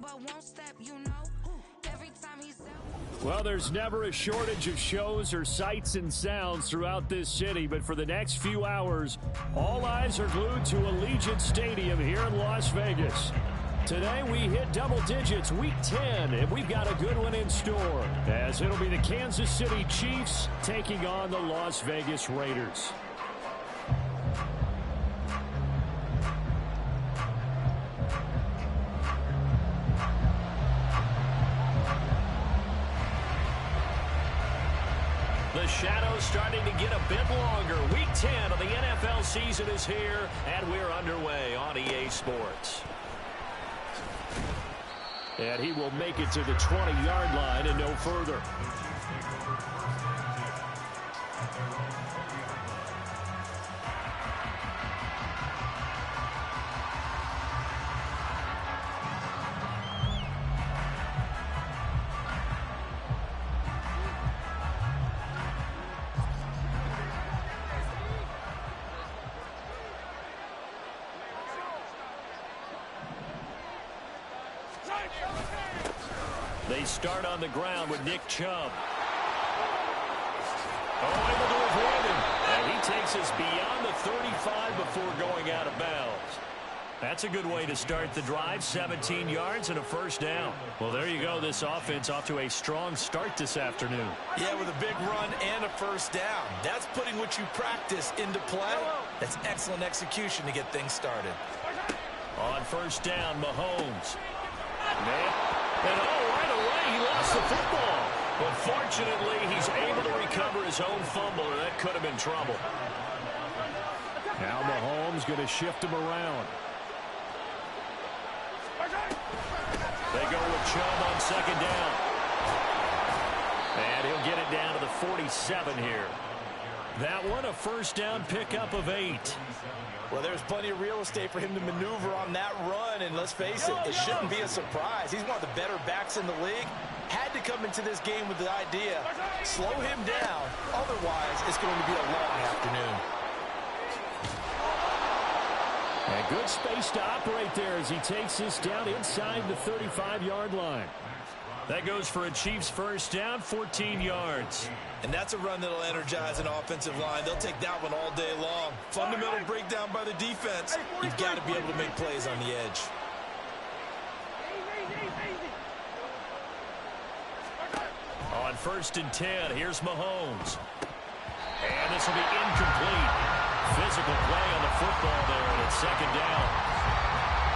but won't step, you know. Every time he's out. Well, there's never a shortage of shows or sights and sounds throughout this city, but for the next few hours, all eyes are glued to Allegiant Stadium here in Las Vegas. Today we hit double digits, week 10, and we've got a good one in store, as it'll be the Kansas City Chiefs taking on the Las Vegas Raiders. The shadow's starting to get a bit longer. Week 10 of the NFL season is here, and we're underway on EA Sports. And he will make it to the 20-yard line and no further. They start on the ground with Nick Chubb. Oh, able to avoid him. And he takes us beyond the 35 before going out of bounds. That's a good way to start the drive. 17 yards and a first down. Well, there you go. This offense off to a strong start this afternoon. Yeah, with a big run and a first down. That's putting what you practice into play. That's excellent execution to get things started. On first down, Mahomes. And right away, he lost the football. But fortunately, he's able to recover his own fumble, or that could have been trouble. Now Mahomes going to shift him around. They go with Chubb on second down. And he'll get it down to the 47 here. That one, a first down pickup of 8. Well, there's plenty of real estate for him to maneuver on that run, and let's face it, it shouldn't be a surprise. He's one of the better backs in the league. Had to come into this game with the idea, slow him down, otherwise it's going to be a long afternoon. And good space to operate there as he takes this down inside the 35-yard line. That goes for a Chiefs first down, 14 yards. And that's a run that'll energize an offensive line. They'll take that one all day long. Fundamental breakdown by the defense. You've got to be able to make plays on the edge. On first and 10, here's Mahomes. And this will be incomplete. Physical play on the football there, and it's second down.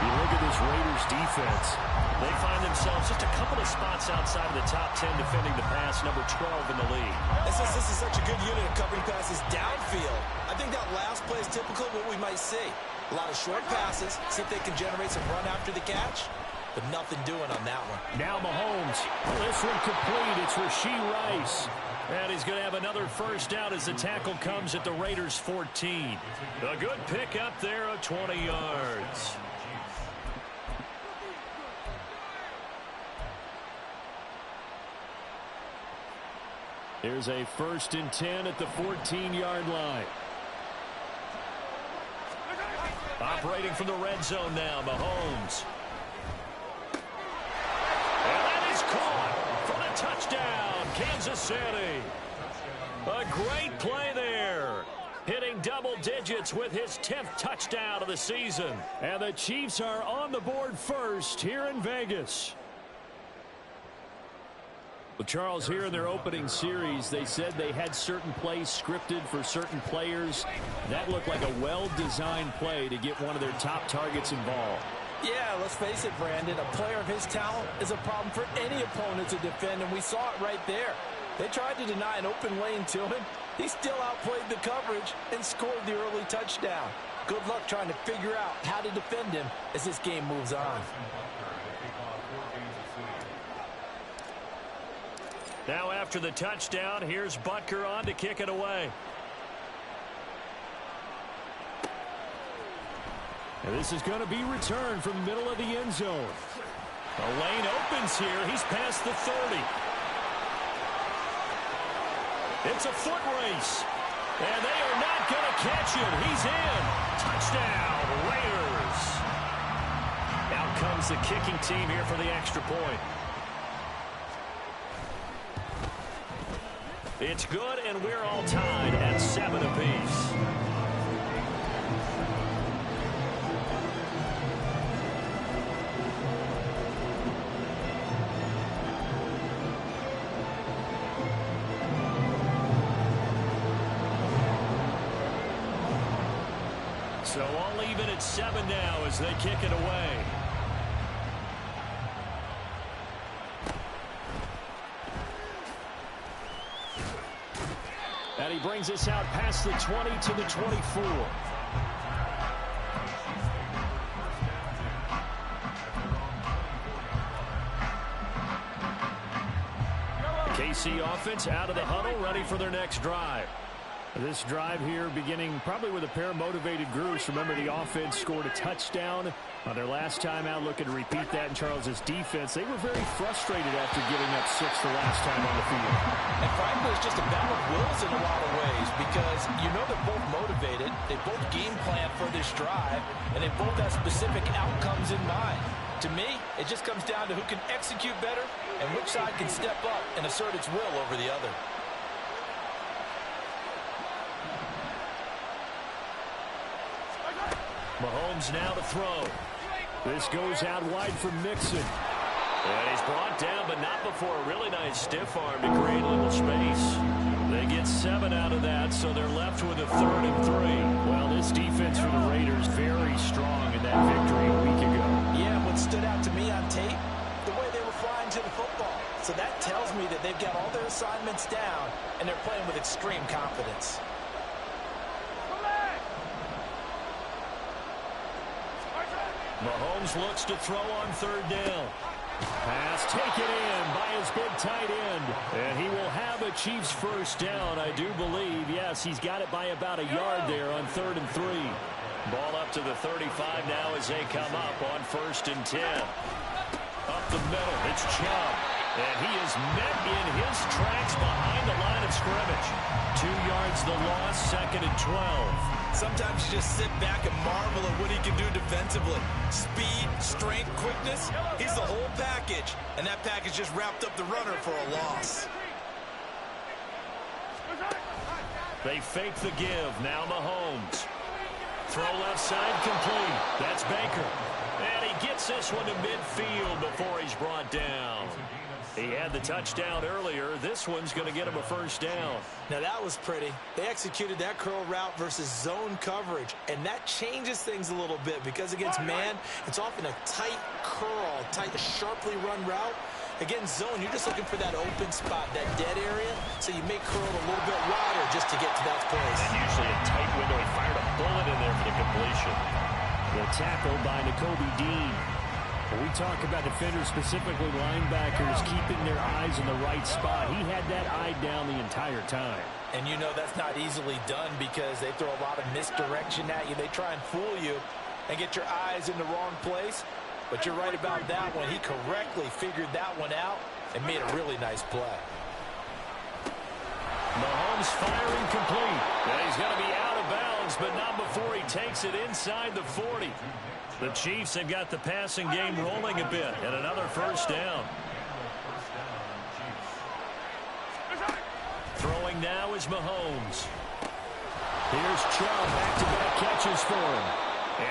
You look at this Raiders defense. They find themselves just a couple of spots outside of the top 10 defending the pass, number 12 in the league. And since this is such a good unit of covering passes downfield, I think that last play is typical of what we might see. A lot of short passes, see if they can generate some run after the catch, but nothing doing on that one. Now Mahomes. This one complete. It's Rashee Rice. And he's going to have another first down as the tackle comes at the Raiders' 14. A good pickup there of 20 yards. Here's a first and 10 at the 14-yard line. Operating from the red zone now, Mahomes. And that is caught for the touchdown, Kansas City. A great play there. Hitting double digits with his 10th touchdown of the season. And the Chiefs are on the board first here in Vegas. Well, Charles, here in their opening series, they said they had certain plays scripted for certain players. That looked like a well-designed play to get one of their top targets involved. Yeah, let's face it, Brandon. A player of his talent is a problem for any opponent to defend, and we saw it right there. They tried to deny an open lane to him. He still outplayed the coverage and scored the early touchdown. Good luck trying to figure out how to defend him as this game moves on. Now after the touchdown, here's Butker on to kick it away. And this is going to be returned from the middle of the end zone. The lane opens here. He's past the 30. It's a foot race. And they are not going to catch him. He's in. Touchdown, Raiders. Now comes the kicking team here for the extra point. It's good, and we're all tied at 7 apiece. So all even at 7 now as they kick it away. And he brings us out past the 20 to the 24. KC offense out of the huddle, ready for their next drive. This drive here beginning probably with a pair of motivated groups. Remember, the offense scored a touchdown on their last time out, looking to repeat that in Charles's defense. They were very frustrated after giving up 6 the last time on the field. And frankly, it's just a battle of wills in a lot of ways because you know they're both motivated. They both game plan for this drive, and they both have specific outcomes in mind. To me, it just comes down to who can execute better and which side can step up and assert its will over the other. Mahomes now to throw. This goes out wide for Mixon. And he's brought down, but not before a really nice stiff arm to create a little space. They get 7 out of that, so they're left with a 3rd and 3. Well, this defense for the Raiders very strong in that victory a week ago. Yeah, what stood out to me on tape, the way they were flying to the football. So that tells me that they've got all their assignments down, and they're playing with extreme confidence. Mahomes looks to throw on 3rd down. Pass taken in by his big tight end. And he will have a Chiefs first down, I do believe. Yes, he's got it by about a yard there on 3rd and 3. Ball up to the 35 now as they come up on 1st and 10. Up the middle, it's Chubb. And he is met in his tracks behind the line of scrimmage. 2 yards the loss, 2nd and 12. Sometimes you just sit back and marvel at what he can do defensively. Speed, strength, quickness, he's the whole package. And that package just wrapped up the runner for a loss. They fake the give. Now Mahomes. Throw left side complete. That's Baker. And he gets this one to midfield before he's brought down. He had the touchdown earlier. This one's going to get him a first down. Now that was pretty. They executed that curl route versus zone coverage, and that changes things a little bit because against man, it's often a tight curl, tight, sharply run route. Against zone, you're just looking for that open spot, that dead area, so you may curl a little bit wider just to get to that place. And usually a tight window. He fired a bullet in there for the completion. The tackle by Nakobe Dean. When we talk about defenders, specifically linebackers, keeping their eyes in the right spot, he had that eye down the entire time. And you know that's not easily done because they throw a lot of misdirection at you. They try and fool you and get your eyes in the wrong place. But you're right about that one. He correctly figured that one out and made a really nice play. Mahomes firing complete. And he's going to be out of bounds, but not before he takes it inside the 40. The Chiefs have got the passing game rolling a bit, and another first down. Throwing now is Mahomes. Here's Chubb, back-to-back catches for him.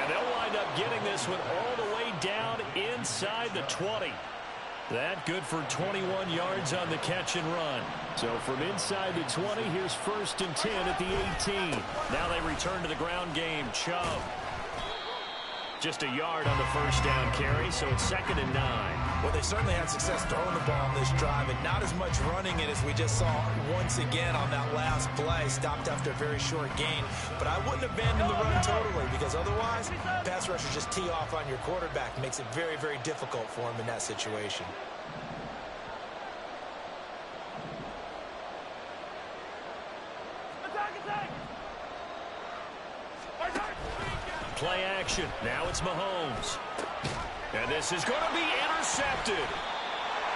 And they'll wind up getting this one all the way down inside the 20. That good for 21 yards on the catch and run. So from inside the 20, here's 1st and 10 at the 18. Now they return to the ground game. Chubb. Just a yard on the first down carry, so it's 2nd and 9. Well, they certainly had success throwing the ball on this drive, and not as much running it as we just saw once again on that last play. Stopped after a very short gain. But I wouldn't abandon the run totally, because otherwise, pass rushers just tee off on your quarterback. It makes it very, very difficult for him in that situation. Play action. Now it's Mahomes. And this is going to be intercepted.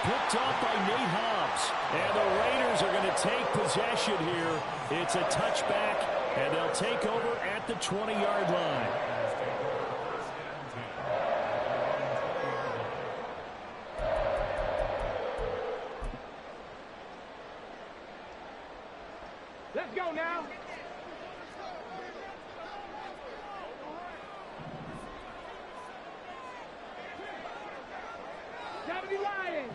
Picked off by Nate Hobbs. And the Raiders are going to take possession here. It's a touchback, and they'll take over at the 20-yard line. Let's go now. Lions.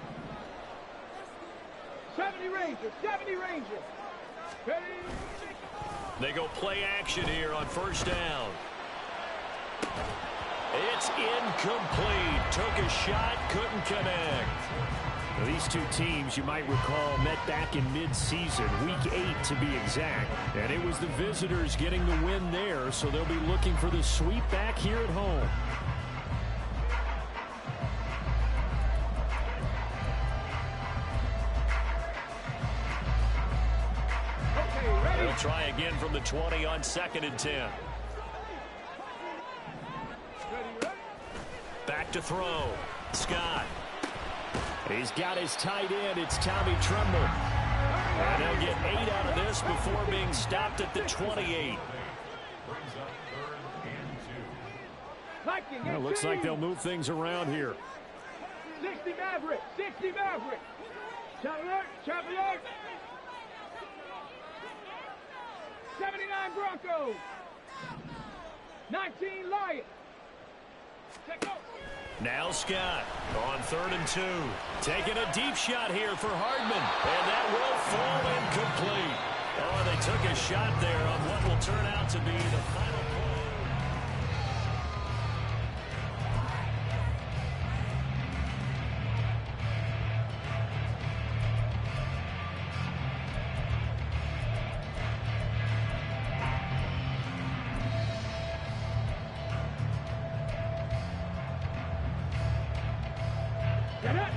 70 Rangers. 70 Rangers. Ready? They go play action here on first down. It's incomplete. Took a shot, couldn't connect. Now, these two teams, you might recall, met back in mid-season, week 8 to be exact. And it was the visitors getting the win there, so they'll be looking for the sweep back here at home. They'll try again from the 20 on 2nd and 10. Back to throw. Scott. He's got his tight end. It's Tommy Tremble. And they'll get 8 out of this before being stopped at the 28. Well, looks like they'll move things around here. 60 Maverick. 60 Maverick. Chop alert. Chop alert. 79 Broncos. 19 Lions. Now Scott on 3rd and 2. Taking a deep shot here for Hardman. And that will fall incomplete. Oh, they took a shot there on what will turn out to be the final play.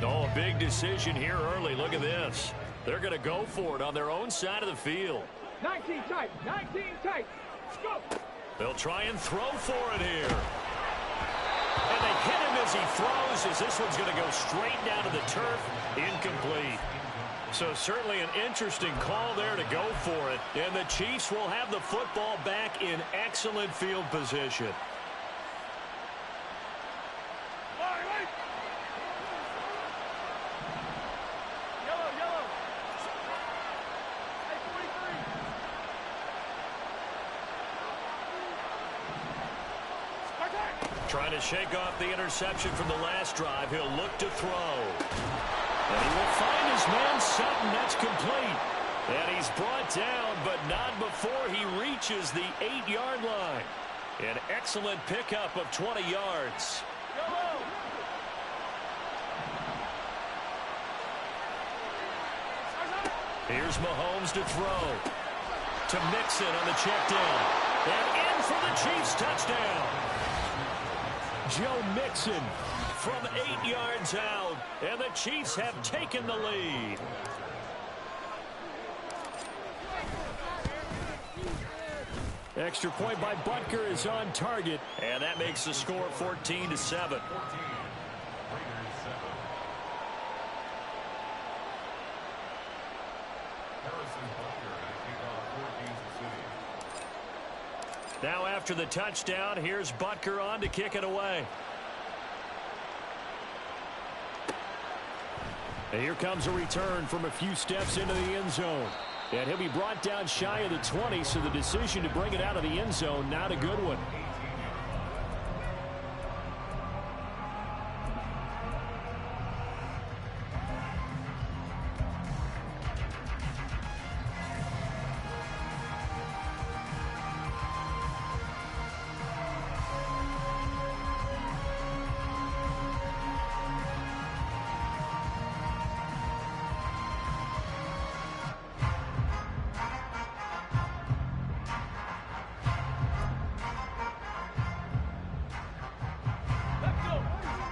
Oh, a big decision here early. Look at this. They're going to go for it on their own side of the field. 19 tight. 19 tight. Go. They'll try and throw for it here. And they hit him as he throws, as this one's going to go straight down to the turf. Incomplete. So certainly an interesting call there to go for it. And the Chiefs will have the football back in excellent field position. Trying to shake off the interception from the last drive. He'll look to throw. And he will find his man Sutton. That's complete. And he's brought down, but not before he reaches the 8-yard line. An excellent pickup of 20 yards. Here's Mahomes to throw. To Mixon on the check down. And in for the Chiefs touchdown. Joe Mixon from 8 yards out, and the Chiefs have taken the lead. Extra point by Butker is on target, and that makes the score 14-7. Now after the touchdown, here's Butker on to kick it away. And here comes a return from a few steps into the end zone. And he'll be brought down shy of the 20, so the decision to bring it out of the end zone, not a good one.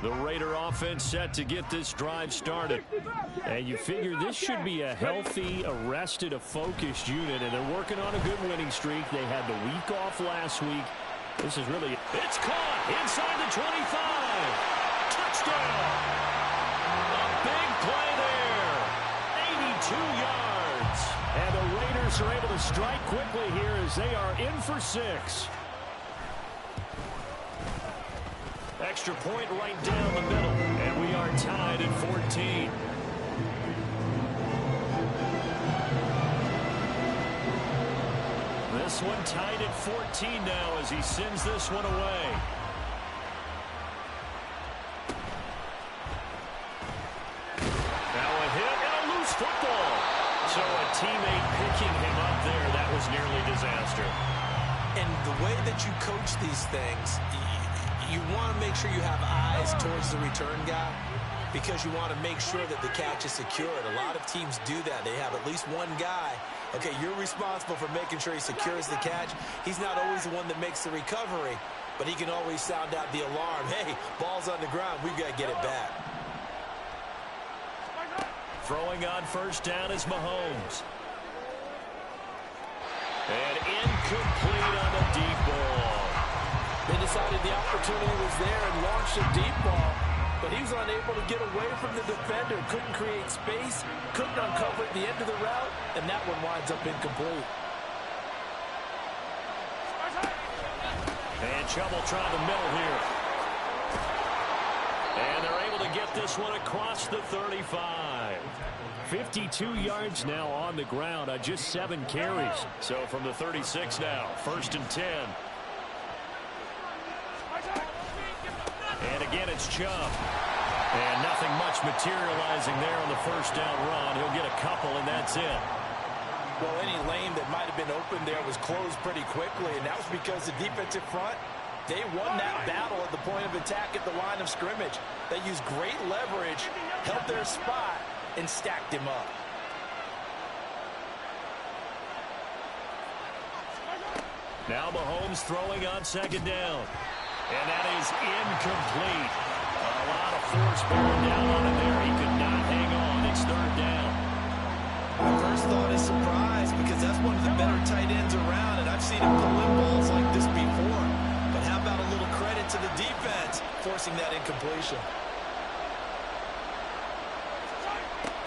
The Raider offense set to get this drive started. And you figure this should be a healthy, a rested, a focused unit, and they're working on a good winning streak. They had the week off last week. This is really... It's caught inside the 25. Touchdown. A big play there. 82 yards. And the Raiders are able to strike quickly here as they are in for 6. Extra point right down the middle, and we are tied at 14. This one tied at 14 now as he sends this one away. Now a hit and a loose football. So a teammate picking him up there, that was nearly disaster. And the way that you coach these things, you want to make sure you have eyes towards the return guy because you want to make sure that the catch is secured. A lot of teams do that. They have at least one guy. Okay, you're responsible for making sure he secures the catch. He's not always the one that makes the recovery, but he can always sound out the alarm. Hey, ball's on the ground. We've got to get it back. Throwing on first down is Mahomes. And incomplete on the deep ball. They decided the opportunity was there and launched a deep ball, but he was unable to get away from the defender. Couldn't create space, couldn't uncover at the end of the route, and that one winds up incomplete. And trouble trying the middle here. And they're able to get this one across the 35. 52 yards now on the ground on just 7 carries. So from the 36 now, 1st and 10. And again, it's Chubb. And nothing much materializing there on the first down run. He'll get a couple, and that's it. Well, any lane that might have been open there was closed pretty quickly, and that was because the defensive front, they won that battle at the point of attack at the line of scrimmage. They used great leverage, held their spot, and stacked him up. Now Mahomes throwing on 2nd down. And that is incomplete. A lot of force bearing down on him there. He could not hang on. It's 3rd down. My first thought is surprise because that's one of the better tight ends around, and I've seen him pull in balls like this before. But how about a little credit to the defense forcing that incompletion?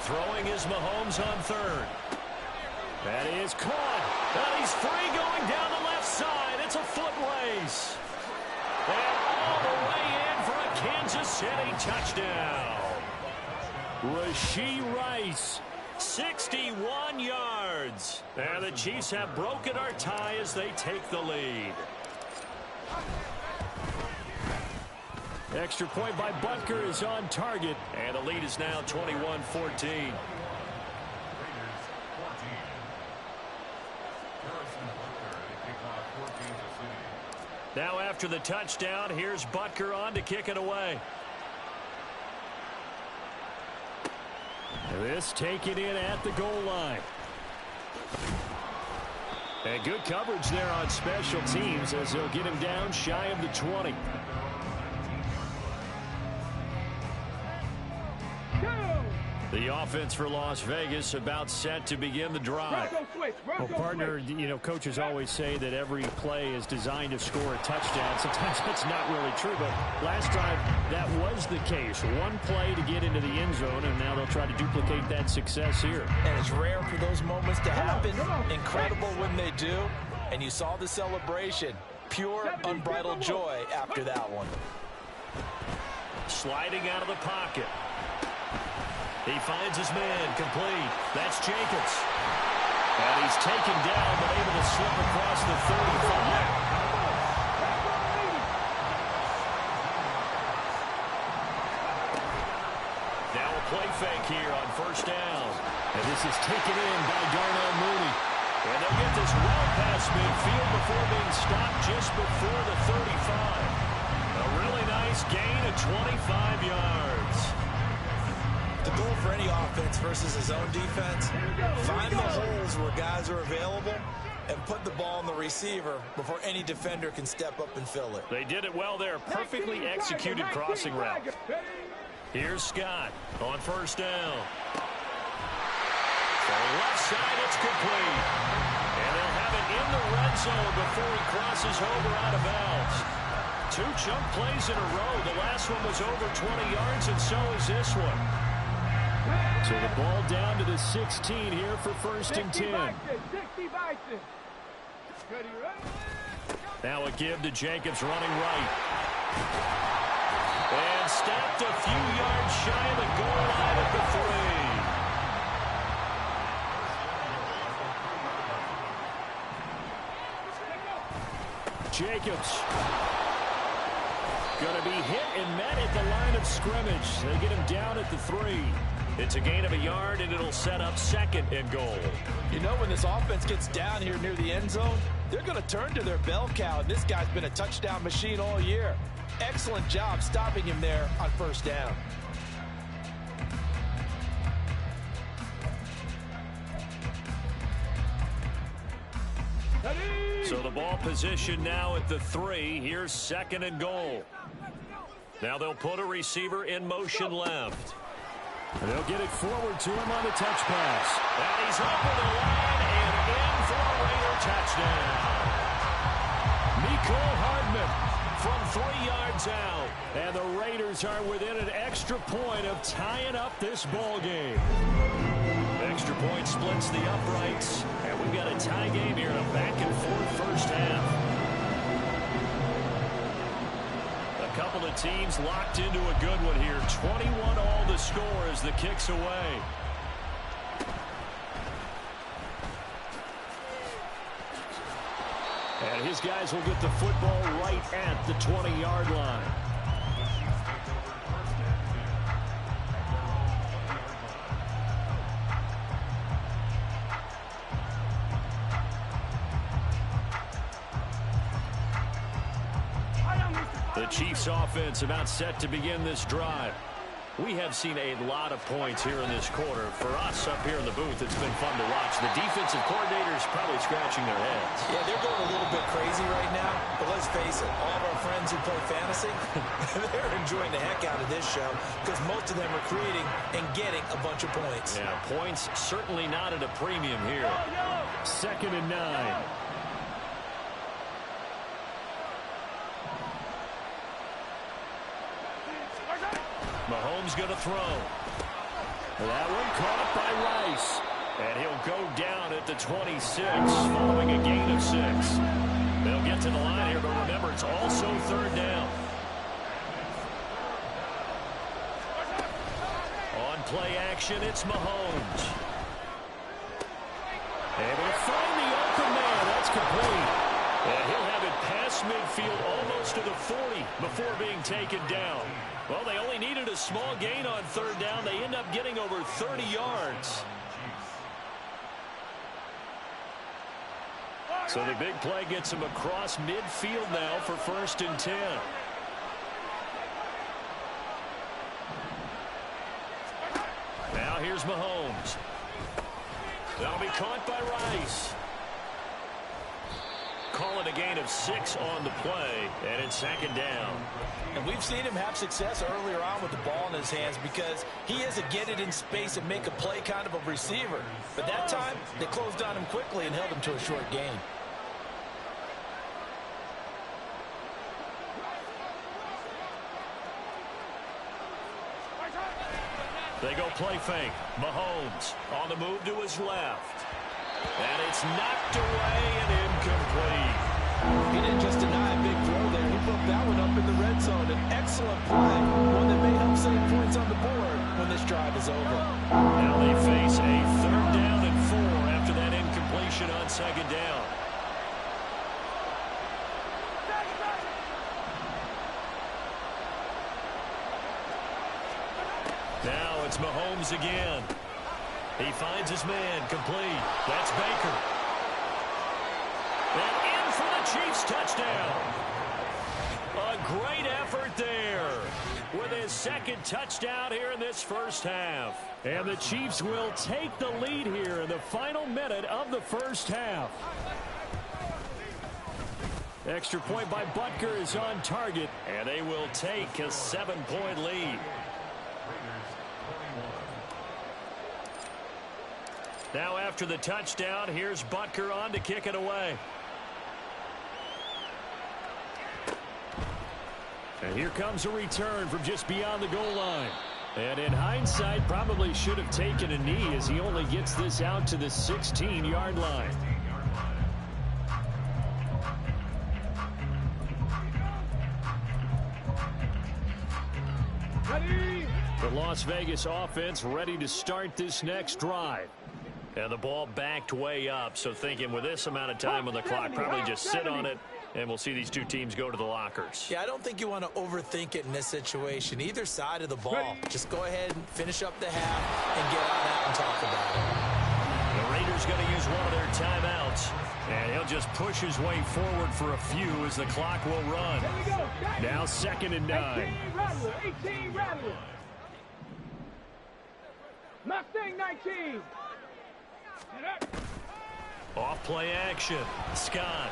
Throwing is Mahomes on 3rd. That is caught. And he's free going down the left side. It's a foot race. And all the way in for a Kansas City touchdown. Rashee Rice, 61 yards. And the Chiefs have broken our tie as they take the lead. Extra point by Butker is on target. And the lead is now 21-14. Now after the touchdown, here's Butker on to kick it away. This taken in at the goal line. And good coverage there on special teams as they'll get him down shy of the 20. The offense for Las Vegas about set to begin the drive. Well, partner, you know, coaches always say that every play is designed to score a touchdown. Sometimes that's not really true, but last drive that was the case. One play to get into the end zone, and now they'll try to duplicate that success here. And it's rare for those moments to happen. Incredible when they do. And you saw the celebration. Pure, unbridled joy after that one. Sliding out of the pocket. He finds his man, complete. That's Jacobs. And he's taken down, but able to slip across the 35. Now a play fake here on first down. And this is taken in by Darnell Mooney. And they'll get this well past midfield before being stopped just before the 35. A really nice gain of 25 yards. The goal for any offense versus his own defense, find the holes where guys are available and put the ball on the receiver before any defender can step up and fill it. They did it well there. Perfectly executed crossing route. Here's Scott on first down. So left side, it's complete. And they'll have it in the red zone before he crosses over out of bounds. 2 chunk plays in a row. The last one was over 20 yards, and so is this one. So the ball down to the 16 here for 1st and 10. Now a give to Jacobs running right. And stopped a few yards shy of the goal line at the 3. Jacobs. Going to be hit and met at the line of scrimmage. They get him down at the 3. It's a gain of a yard, and it'll set up 2nd and goal. You know, when this offense gets down here near the end zone, they're going to turn to their bell cow. This guy's been a touchdown machine all year. Excellent job stopping him there on 1st down. So the ball position now at the 3. Here's 2nd and goal. Now they'll put a receiver in motion left. And they'll get it forward to him on the touch pass. And he's over the line and in for a Raider touchdown. Mecole Hardman from 3 yards out. And the Raiders are within an extra point of tying up this ball game. Extra point splits the uprights. And we've got a tie game here in a back-and-forth first half. A couple of teams locked into a good one here. 21 all the score as the kick's away. And his guys will get the football right at the 20-yard line. The Chiefs offense about set to begin this drive. We have seen a lot of points here in this quarter. For us up here in the booth, it's been fun to watch. The defensive coordinators probably scratching their heads. Yeah, they're going a little bit crazy right now. But let's face it, all of our friends who play fantasy, they're enjoying the heck out of this show because most of them are creating and getting a bunch of points. Yeah, points certainly not at a premium here. 2nd and 9. Mahomes going to throw. That one caught by Rice. And he'll go down at the 26 following a gain of 6. They'll get to the line here, but remember, it's also 3rd down. On play action, it's Mahomes. Able to find the open man. That's complete. And he'll have it past midfield almost to the 40 before being taken down. Well, they only needed a small gain on 3rd down. They end up getting over 30 yards. So the big play gets him across midfield now for 1st and 10. Now here's Mahomes. That'll be caught by Rice. Calling a gain of 6 on the play, and it's 2nd down. And we've seen him have success earlier on with the ball in his hands because he is a get it in space and make a play kind of a receiver. But that time, they closed on him quickly and held him to a short gain. They go play fake. Mahomes on the move to his left. And it's knocked away and incomplete. He didn't just deny a big throw there. He broke that one up in the red zone. An excellent play. One that may help save points on the board when this drive is over. Now they face a 3rd down and 4 after that incompletion on 2nd down. Now it's Mahomes again. He finds his man, complete. That's Baker. And in for the Chiefs touchdown. A great effort there with his 2nd touchdown here in this first half. And the Chiefs will take the lead here in the final minute of the first half. Extra point by Butker is on target, and they will take a 7-point lead. Now after the touchdown, here's Butker on to kick it away. And here comes a return from just beyond the goal line. And in hindsight, probably should have taken a knee as he only gets this out to the 16-yard line. The Las Vegas offense ready to start this next drive. And the ball backed way up, so thinking with this amount of time on the clock, probably just sit on it And we'll see these two teams go to the lockers. Yeah, I don't think you want to overthink it in this situation. Either side of the ball. Just go ahead and finish up the half and get on out and talk about it. The Raiders going to use one of their timeouts. And he'll just push his way forward for a few as the clock will run. Now 2nd and 9. 18 Rattler. Mustang 19. Off play action. Scott.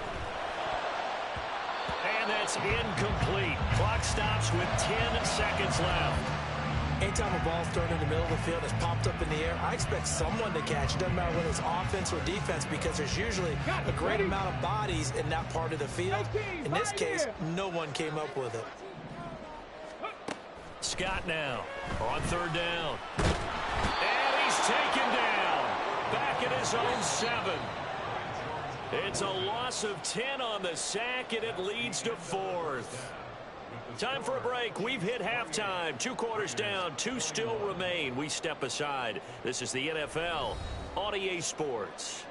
And that's incomplete. Clock stops with 10 seconds left. Anytime a ball's thrown in the middle of the field, it's popped up in the air, I expect someone to catch it. Doesn't matter whether it's offense or defense, because there's usually a great amount of bodies in that part of the field. In this case, no one came up with it. Scott now on 3rd down. And he's taken down. Back at his own 7. It's a loss of 10 on the sack, and it leads to 4th. Time for a break. We've hit halftime. 2 quarters down. 2 still remain. We step aside. This is the NFL on EA Sports.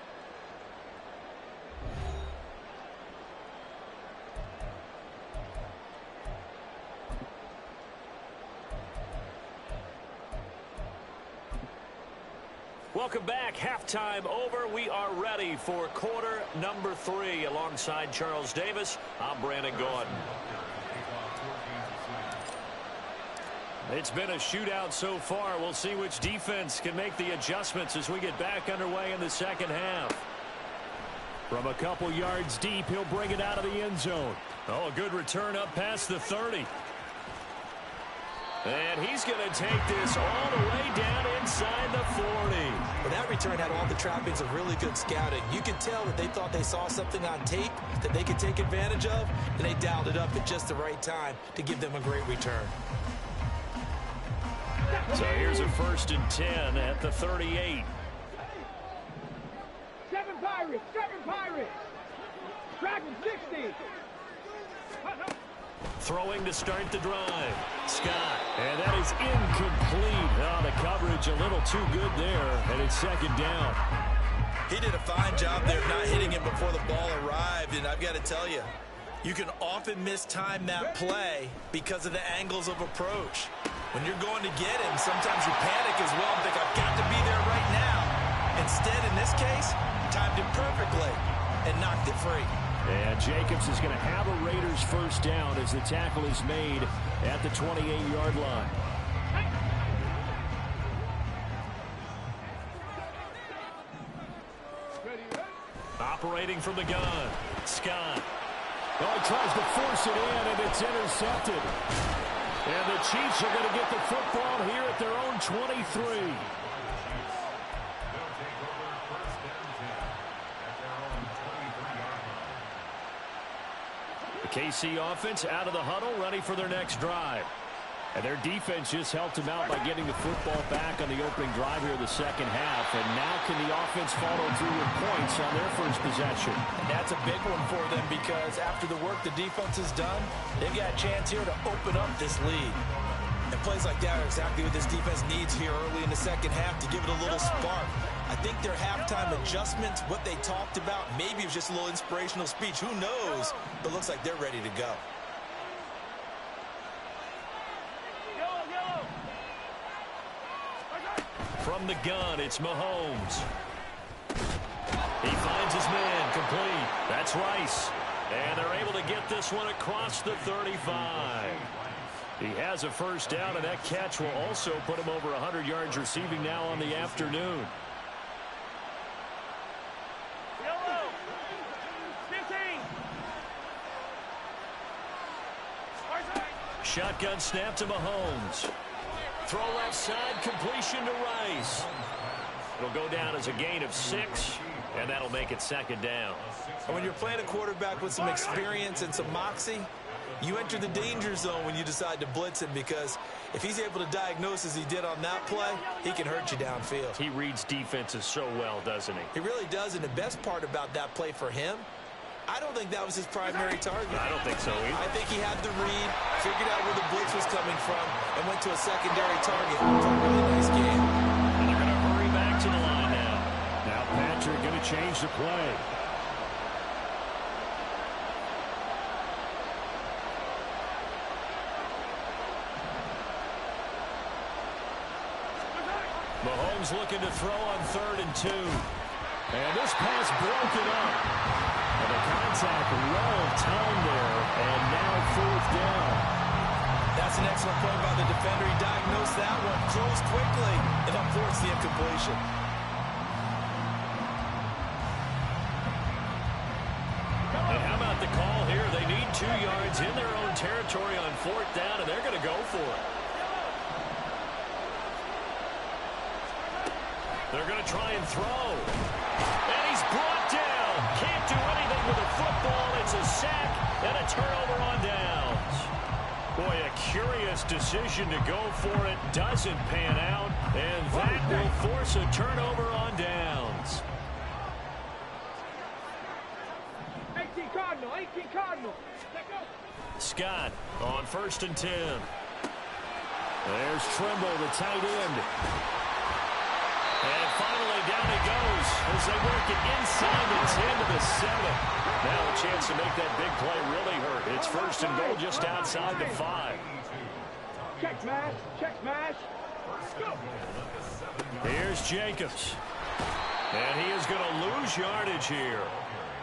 Welcome back. Halftime over. We are ready for quarter number 3. Alongside Charles Davis, I'm Brandon Gordon. It's been a shootout so far. We'll see which defense can make the adjustments as we get back underway in the second half. From a couple yards deep, he'll bring it out of the end zone. Oh, a good return up past the 30. And he's going to take this all the way down inside the 40. Well, that return had all the trappings of really good scouting. You could tell that they thought they saw something on tape that they could take advantage of, and they dialed it up at just the right time to give them a great return. So here's a 1st and 10 at the 38. 7 Pirates. Dragon 60. Throwing to start the drive. Scott. And that is incomplete. Oh, the coverage a little too good there. And it's 2nd down. He did a fine job there of not hitting it before the ball arrived. And I've got to tell you, you can often mistime that play because of the angles of approach. When you're going to get him, sometimes you panic as well and think, I've got to be there right now. Instead, in this case, timed it perfectly and knocked it free. And Jacobs is going to have a Raiders 1st down as the tackle is made at the 28-yard line. Operating from the gun, Scott. Oh, he tries to force it in, and it's intercepted. And the Chiefs are going to get the football here at their own 23. The KC offense out of the huddle, ready for their next drive. And their defense just helped them out by getting the football back on the opening drive here in the second half. And now can the offense follow through with points on their first possession? And that's a big one for them because after the work the defense has done, they've got a chance here to open up this lead. And plays like that are exactly what this defense needs here early in the second half to give it a little spark. I think their halftime adjustments, what they talked about, maybe it was just a little inspirational speech. Who knows? But looks like they're ready to go. From the gun, it's Mahomes. He finds his man, complete. That's Rice. And they're able to get this one across the 35. He has a 1st down, and that catch will also put him over 100 yards receiving now on the afternoon. Yellow. 15. Shotgun snap to Mahomes. Throw left side, completion to Rice. It'll go down as a gain of 6, and that'll make it 2nd down. And when you're playing a quarterback with some experience and some moxie, you enter the danger zone when you decide to blitz him, because if he's able to diagnose as he did on that play, he can hurt you downfield. He reads defenses so well, doesn't he? He really does, and the best part about that play for him, I don't think that was his primary target. I don't think so either. I think he had the read, figured out where the blitz was coming from, and went to a secondary target for a really nice game. And they're going to hurry back to the line now. Now Patrick going to change the play. Mahomes looking to throw on 3rd and 2. And this pass broken up. And the contact well timed there. And now 4th down. That's an excellent play by the defender. He diagnosed that one, closed quickly, and unforced the incompletion. And how about the call here? They need 2 yards in their own territory on 4th down, and they're going to go for it. They're going to try and throw. And he's brought down. Can't do anything with a football. It's a sack and a turnover on downs. Boy, a curious decision to go for it. Doesn't pan out. And that will force a turnover on downs. 18 Cardinal, 18 Cardinal. Scott on 1st and 10. There's Trimble, the tight end. And finally down he goes as they work it inside the 10 to the 7. Now a chance to make that big play really hurt. It's 1st and goal just outside the 5. Check smash, check smash. Here's Jacobs. And he is going to lose yardage here.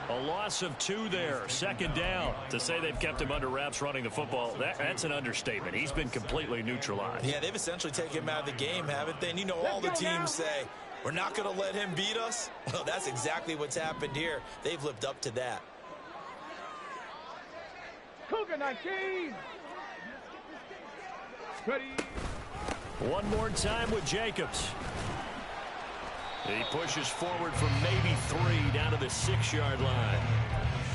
A loss of 2 there. 2nd down. To say they've kept him under wraps running the football, that's an understatement. He's been completely neutralized. Yeah, they've essentially taken him out of the game, haven't they? And you know, all the teams say, we're not going to let him beat us. Well, that's exactly what's happened here. They've lived up to that. Cougar 19. Ready. One more time with Jacobs. He pushes forward from maybe 3 down to the 6-yard line.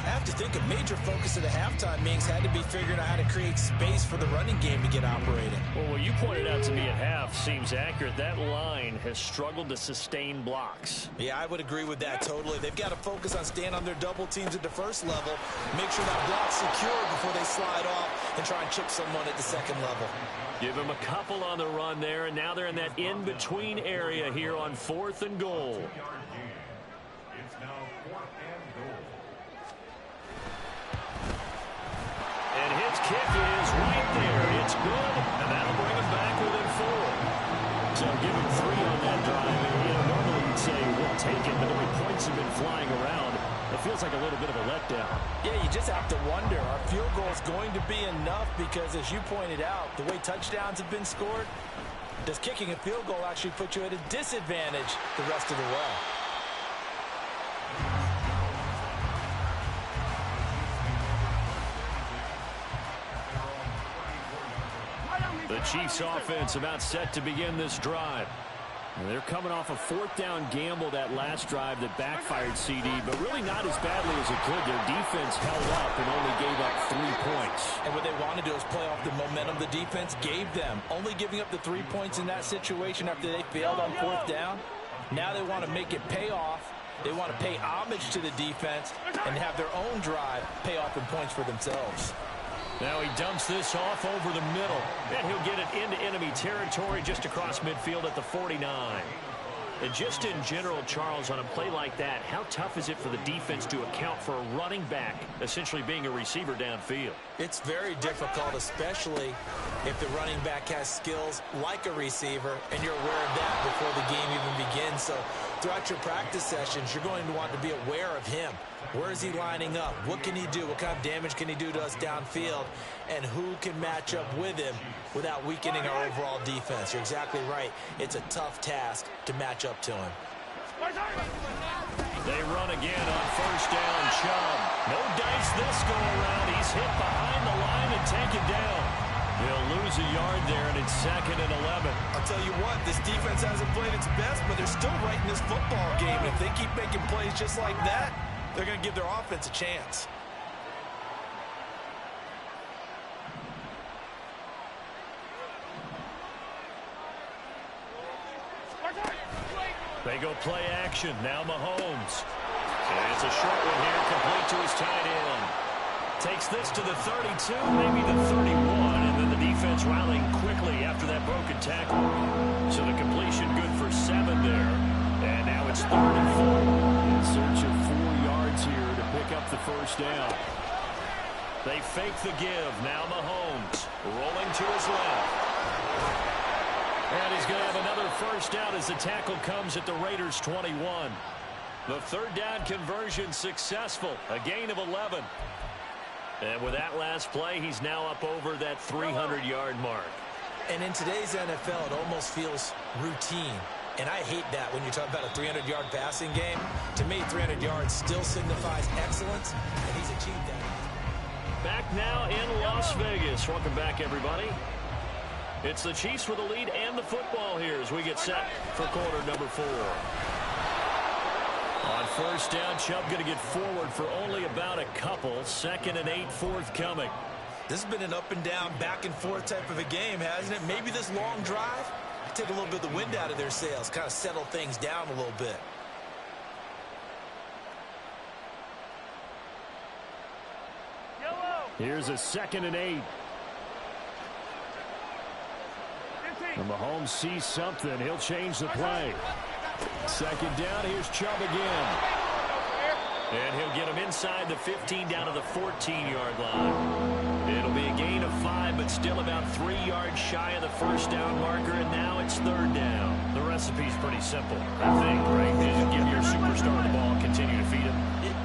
I have to think a major focus of the halftime meetings had to be figuring out how to create space for the running game to get operating. Well, what you pointed out to me at half seems accurate. That line has struggled to sustain blocks. Yeah, I would agree with that totally. They've got to focus on staying on their double teams at the first level, make sure that block's secure before they slide off and try and chip someone at the second level. Give him a couple on the run there, and now they're in that in-between area here on 4th and goal. And his kick is right there. It's good, and that'll bring him back within 4. So give him 3 on that drive. You know, normally you'd say we'll take it, but the way points have been flying around, it feels like a little bit of a letdown. Yeah, you just have to wonder, are field goals going to be enough? Because as you pointed out, the way touchdowns have been scored, does kicking a field goal actually put you at a disadvantage the rest of the way? The Chiefs offense about set to begin this drive. They're coming off a 4th down gamble that last drive that backfired CD, but really not as badly as it could. Their defense held up and only gave up 3 points. And what they want to do is play off the momentum the defense gave them. Only giving up the 3 points in that situation after they failed on 4th down. Now they want to make it pay off. They want to pay homage to the defense and have their own drive pay off in points for themselves. Now he dumps this off over the middle, and he'll get it into enemy territory just across midfield at the 49. And just in general, Charles, on a play like that, how tough is it for the defense to account for a running back essentially being a receiver downfield? It's very difficult, especially if the running back has skills like a receiver, and you're aware of that before the game even begins. So throughout your practice sessions, you're going to want to be aware of him. Where is he lining up? What can he do? What kind of damage can he do to us downfield? And who can match up with him without weakening our overall defense? You're exactly right. It's a tough task to match up to him. They run again on 1st down. Chubb. No dice this go around. He's hit behind the line and taken down. They'll lose a yard there, and it's 2nd and 11. I'll tell you what, this defense hasn't played its best, but they're still right in this football game. And if they keep making plays just like that, they're going to give their offense a chance. They go play action. Now Mahomes. And it's a short one here, complete to his tight end. Takes this to the 32, maybe the 31, and then the defense rallying quickly after that broken tackle. So the completion good for 7 there. And now it's 3rd and 4. In search of 4 yards here to pick up the 1st down. They fake the give. Now Mahomes rolling to his left. And he's going to have another first down as the tackle comes at the Raiders' 21. The third down conversion successful, a gain of 11. And with that last play, he's now up over that 300-yard mark. And in today's NFL, it almost feels routine. And I hate that when you're talking about a 300-yard passing game. To me, 300 yards still signifies excellence, and he's achieved that. Back now in Las Vegas. Welcome back, everybody. It's the Chiefs with the lead and the football here as we get set for quarter number 4. On first down, Chubb going to get forward for only about a couple. 2nd and 8 forthcoming. This has been an up and down, back and forth type of a game, hasn't it? Maybe this long drive, take a little bit of the wind out of their sails, kind of settle things down a little bit. Here's a 2nd and 8. And Mahomes sees something. He'll change the play. 2nd down. Here's Chubb again. And he'll get him inside the 15 down to the 14-yard line. It'll be a gain of 5, but still about 3 yards shy of the first down marker, and now it's 3rd down. The recipe's pretty simple, I think, right? You just give your superstar the ball and continue to feed him.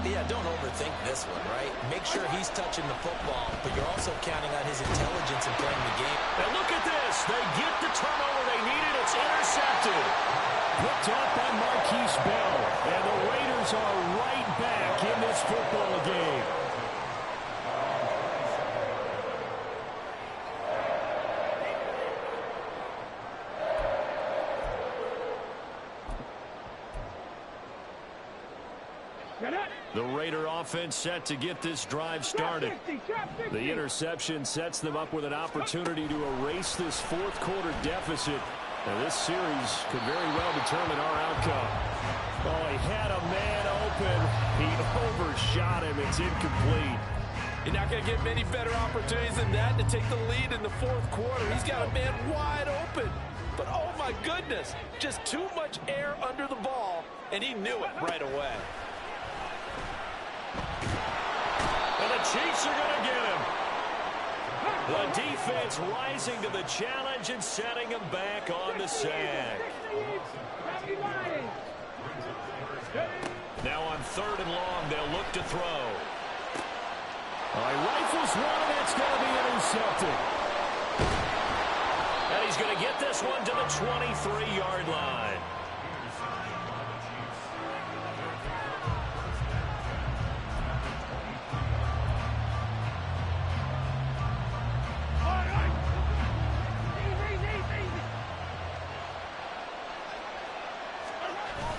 Yeah, don't overthink this one, right? Make sure he's touching the football, but you're also counting on his intelligence in playing the game. And look at this. They get the turnover they needed. It's intercepted. Picked up by Marquise Bell. And the Raiders are right back in this football game. The Raider offense set to get this drive started. The interception sets them up with an opportunity to erase this fourth quarter deficit. And this series could very well determine our outcome. Oh, he had a man open. He overshot him. It's incomplete. You're not going to get many better opportunities than that to take the lead in the fourth quarter. He's got a man wide open. But, oh, my goodness, just too much air under the ball, and he knew it right away. And the Chiefs are going to get him. The defense rising to the challenge and setting him back on the sack. Now on 3rd and long, they'll look to throw. He rifles one, and it's going to be intercepted. And he's going to get this one to the 23-yard line.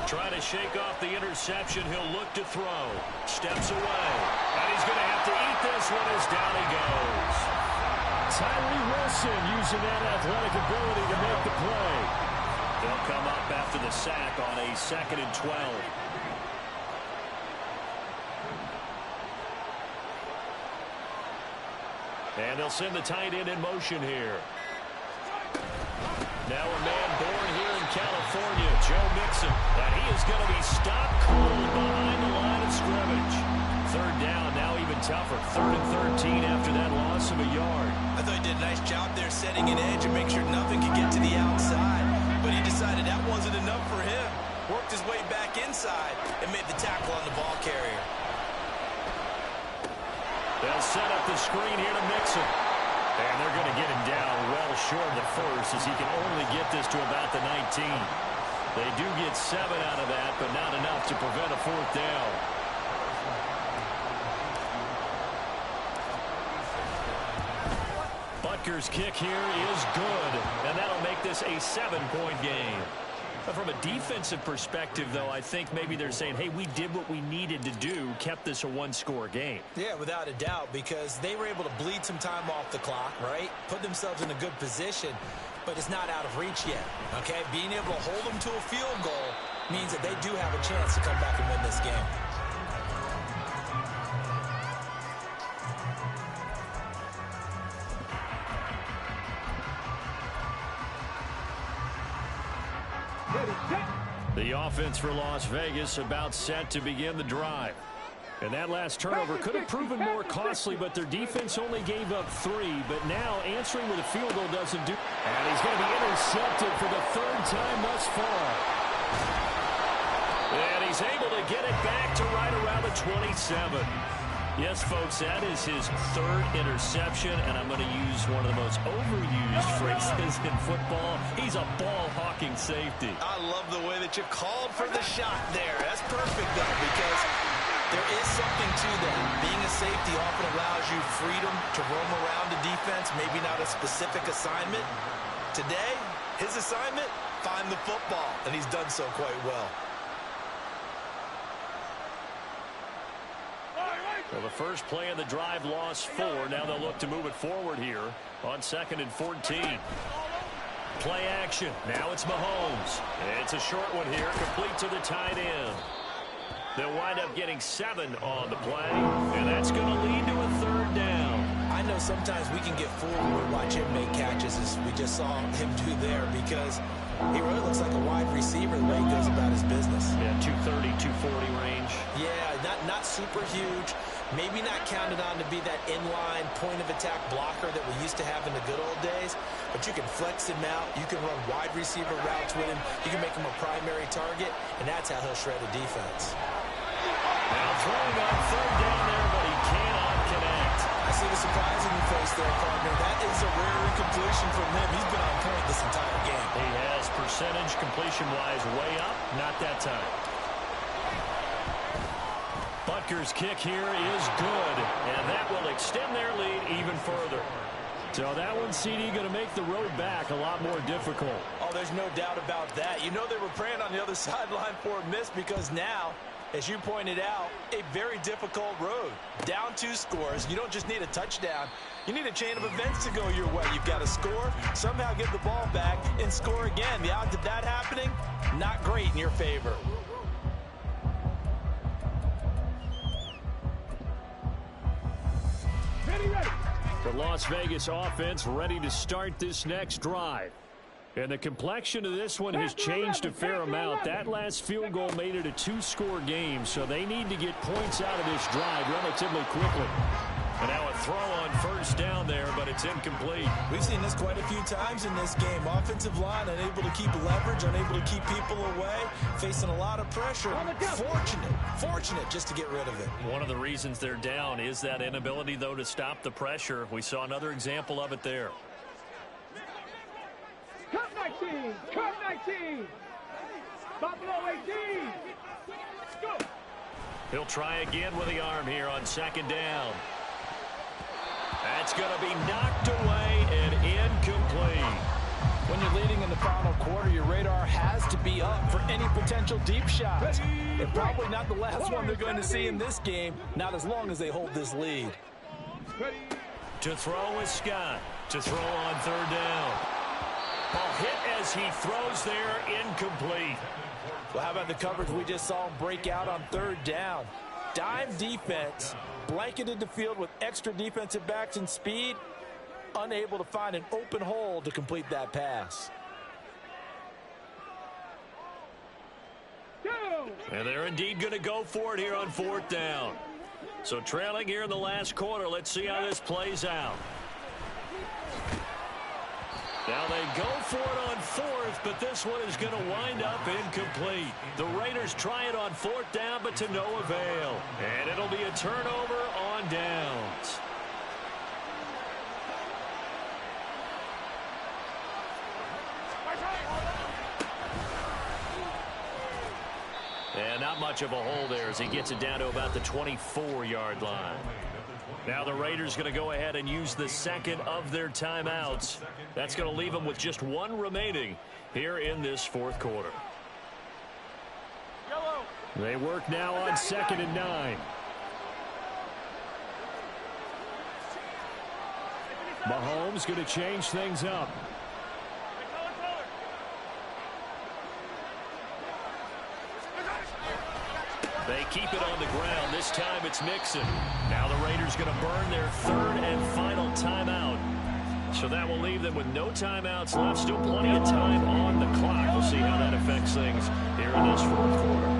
Trying to shake off the interception. He'll look to throw. Steps away. And he's going to have to eat this one as down he goes. Tyree Wilson using that athletic ability to make the play. They'll come up after the sack on a 2nd and 12. And they'll send the tight end in motion here. Now a man born here in California, Joe Mixon. And he is going to be stopped cold behind the line of scrimmage. 3rd down, now even tougher. 3rd and 13 after that loss of a yard. I thought he did a nice job there setting an edge and make sure nothing could get to the outside. But he decided that wasn't enough for him. Worked his way back inside and made the tackle on the ball carrier. They'll set up the screen here to Mixon. And they're going to get him down well short of the first as he can only get this to about the 19. They do get 7 out of that, but not enough to prevent a 4th down. Butker's kick here is good, and that'll make this a 7-point game. But from a defensive perspective, though, I think maybe they're saying, hey, we did what we needed to do, kept this a 1-score game. Yeah, without a doubt, because they were able to bleed some time off the clock, right? Put themselves in a good position, but it's not out of reach yet, okay? Being able to hold them to a field goal means that they do have a chance to come back and win this game. The offense for Las Vegas about set to begin the drive. And that last turnover could have proven more costly, but their defense only gave up 3. But now answering with a field goal doesn't do. And he's going to be intercepted for the 3rd time thus far. And he's able to get it back to right around the 27. Yes, folks, that is his 3rd interception, and I'm going to use one of the most overused phrases in football. He's a ball-hawking safety. I love the way that you called for the shot there. That's perfect, though, because there is something to that. Being a safety often allows you freedom to roam around the defense, maybe not a specific assignment. Today, his assignment, find the football, and he's done so quite well. Well, the first play of the drive lost 4. Now they'll look to move it forward here on 2nd and 14. Play action. Now it's Mahomes. It's a short one here, complete to the tight end. They'll wind up getting 7 on the play, and that's going to lead to a 3rd down. I know sometimes we can get fooled when we watch him make catches, as we just saw him do there, because he really looks like a wide receiver the way he goes about his business. Yeah, 230, 240 range. Yeah, not super huge. Maybe not counted on to be that inline point-of-attack blocker that we used to have in the good old days, but you can flex him out. You can run wide receiver routes with him. You can make him a primary target, and that's how he'll shred a defense. Now throwing on 3rd down there, but he cannot connect. I see the surprise in your face there, partner. That is a rare incompletion from him. He's been on point this entire game. He has percentage completion-wise way up. Not that time. Butker's kick here is good, and that will extend their lead even further. So that one, CD, going to make the road back a lot more difficult. Oh, there's no doubt about that. You know they were praying on the other sideline for a miss, because now, as you pointed out, a very difficult road. Down 2 scores. You don't just need a touchdown. You need a chain of events to go your way. You've got to score, somehow get the ball back, and score again. The odds of that happening, not great in your favor. The Las Vegas offense ready to start this next drive. And the complexion of this one has changed a fair amount. That last field goal made it a 2-score game, so they need to get points out of this drive relatively quickly. And now a throw on 1st down there, but it's incomplete. We've seen this quite a few times in this game. Offensive line unable to keep leverage, unable to keep people away, facing a lot of pressure. Fortunate just to get rid of it. One of the reasons they're down is that inability, though, to stop the pressure. We saw another example of it there. Cut 19! Cut 19! Buffalo 18! Go! He'll try again with the arm here on 2nd down. That's going to be knocked away and incomplete. When you're leading in the final quarter, your radar has to be up for any potential deep shots. And probably not the last one they're going to see in this game, not as long as they hold this lead. To throw is Scott. To throw on 3rd down. Ball hit as he throws there, incomplete. Well, how about the coverage we just saw him break out on 3rd down? Dime defense, blanketed the field with extra defensive backs and speed, unable to find an open hole to complete that pass. And they're indeed going to go for it here on 4th down. So trailing here in the last quarter, let's see how this plays out. Now they go for it on 4th, but this one is going to wind up incomplete. The Raiders try it on 4th down, but to no avail. And it'll be a turnover on downs. And not much of a hole there as he gets it down to about the 24-yard line. Now the Raiders going to go ahead and use the 2nd of their timeouts. That's going to leave them with just 1 remaining here in this 4th quarter. They work now on 2nd and 9. Mahomes going to change things up. They keep it on the ground. This time it's Mixon. Now the Raiders going to burn their 3rd and final timeout. So that will leave them with no timeouts left. Still plenty of time on the clock. We'll see how that affects things here in this 4th quarter.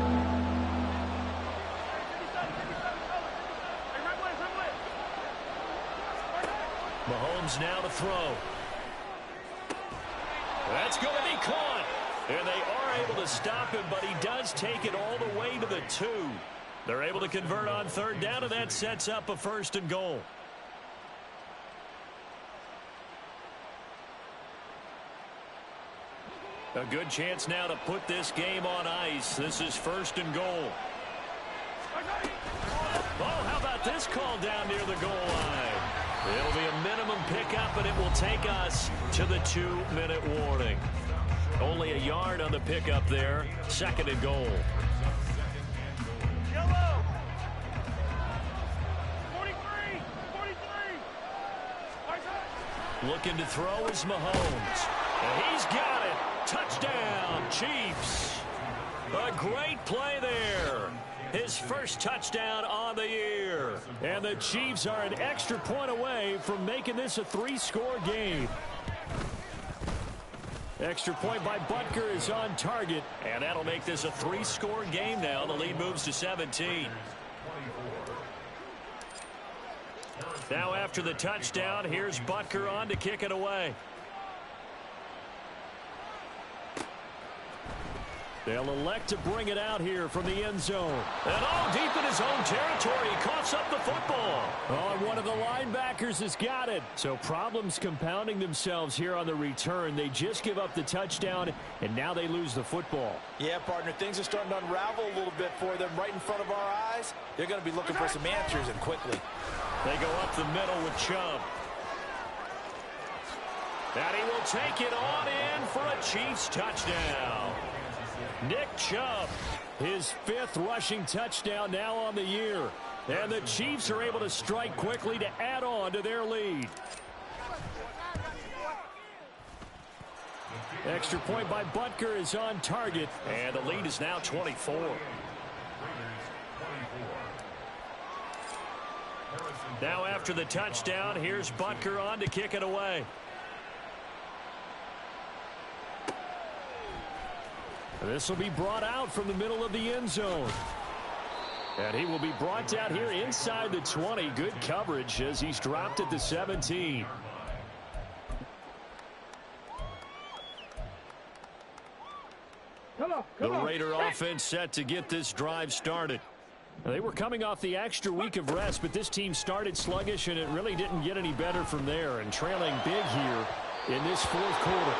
Mahomes now to throw. That's going to be caught. And they are able to stop him, but he does take it all the way to the 2. They're able to convert on third down, and that sets up a 1st and goal. A good chance now to put this game on ice. This is 1st and goal. Oh, how about this call down near the goal line? It'll be a minimum pickup, and it will take us to the 2-minute warning. Only a yard on the pickup there. 2nd and goal. Yellow. 43. Looking to throw is Mahomes. And he's got it. Touchdown, Chiefs. A great play there. His first touchdown on the year. And the Chiefs are an extra point away from making this a 3-score game. Extra point by Butker is on target. And that'll make this a 3-score game now. The lead moves to 17. Now after the touchdown, here's Butker on to kick it away. They'll elect to bring it out here from the end zone. And all deep in his own territory. He coughs up the football. Oh, and one of the linebackers has got it. So problems compounding themselves here on the return. They just give up the touchdown, and now they lose the football. Yeah, partner, things are starting to unravel a little bit for them right in front of our eyes. They're going to be looking for some answers, and quickly. They go up the middle with Chubb. And he will take it on in for a Chiefs touchdown. Nick Chubb, his 5th rushing touchdown now on the year. And the Chiefs are able to strike quickly to add on to their lead. Extra point by Butker is on target. And the lead is now 24. Now after the touchdown, here's Butker on to kick it away. This will be brought out from the middle of the end zone. And he will be brought down here inside the 20. Good coverage as he's dropped at the 17. The Raider offense set to get this drive started. They were coming off the extra week of rest, but this team started sluggish, and it really didn't get any better from there. And trailing big here in this 4th quarter.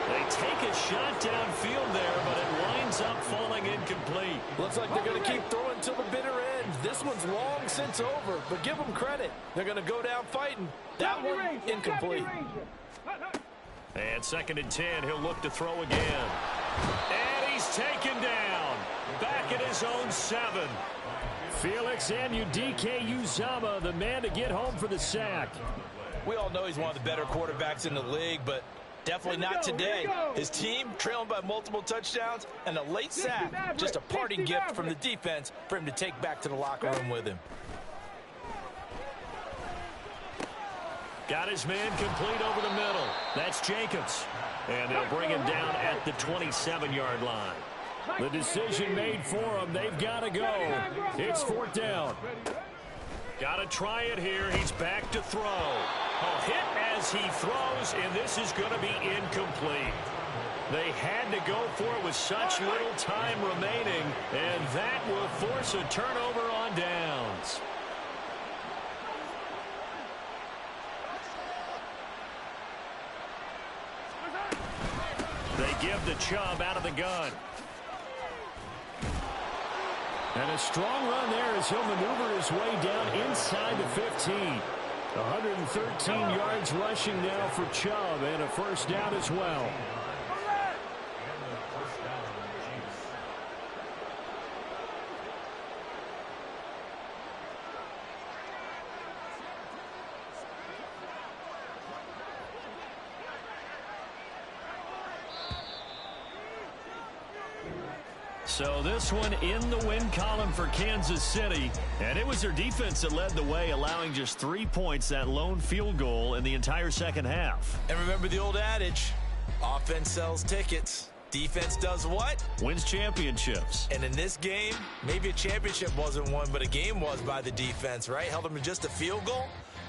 They take a shot downfield there, but it winds up falling incomplete. Looks like they're going to keep throwing till the bitter end. This one's long since over, but give them credit. They're going to go down fighting. That one, incomplete. And 2nd and 10, he'll look to throw again. And he's taken down. Back at his own 7. Felix Anudike-Uzomah, the man to get home for the sack. We all know he's one of the better quarterbacks in the league, but definitely not today. His team trailing by multiple touchdowns, and a late sack, just a parting gift from the defense for him to take back to the locker room with him. Got his man complete over the middle. That's Jacobs. And they'll bring him down at the 27-yard line. The decision made for him. They've got to go. It's 4th down. Got to try it here. He's back to throw. A hit as he throws, and this is going to be incomplete. They had to go for it with such little time remaining, and that will force a turnover on downs. They give the Chubb out of the gun. And a strong run there as he'll maneuver his way down inside the 15. 113 yards rushing now for Chubb, and a 1st down as well. So this one in the win column for Kansas City. And it was their defense that led the way, allowing just 3 points, that lone field goal in the entire second half. And remember the old adage, offense sells tickets. Defense does what? Wins championships. And in this game, maybe a championship wasn't won, but a game was by the defense, right? Held them to just a field goal.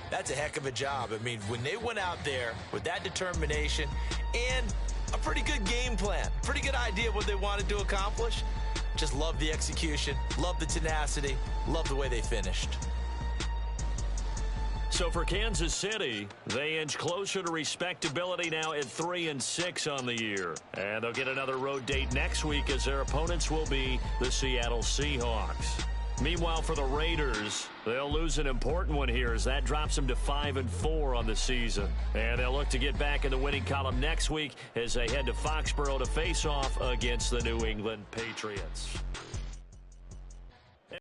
That's a heck of a job. I mean, when they went out there with that determination and a pretty good game plan, pretty good idea what they wanted to accomplish, just love the execution, love the tenacity, love the way they finished. So for Kansas City, they inch closer to respectability now at 3-6 on the year. And they'll get another road date next week as their opponents will be the Seattle Seahawks. Meanwhile, for the Raiders, they'll lose an important one here as that drops them to 5-4 on the season. And they'll look to get back in the winning column next week as they head to Foxborough to face off against the New England Patriots.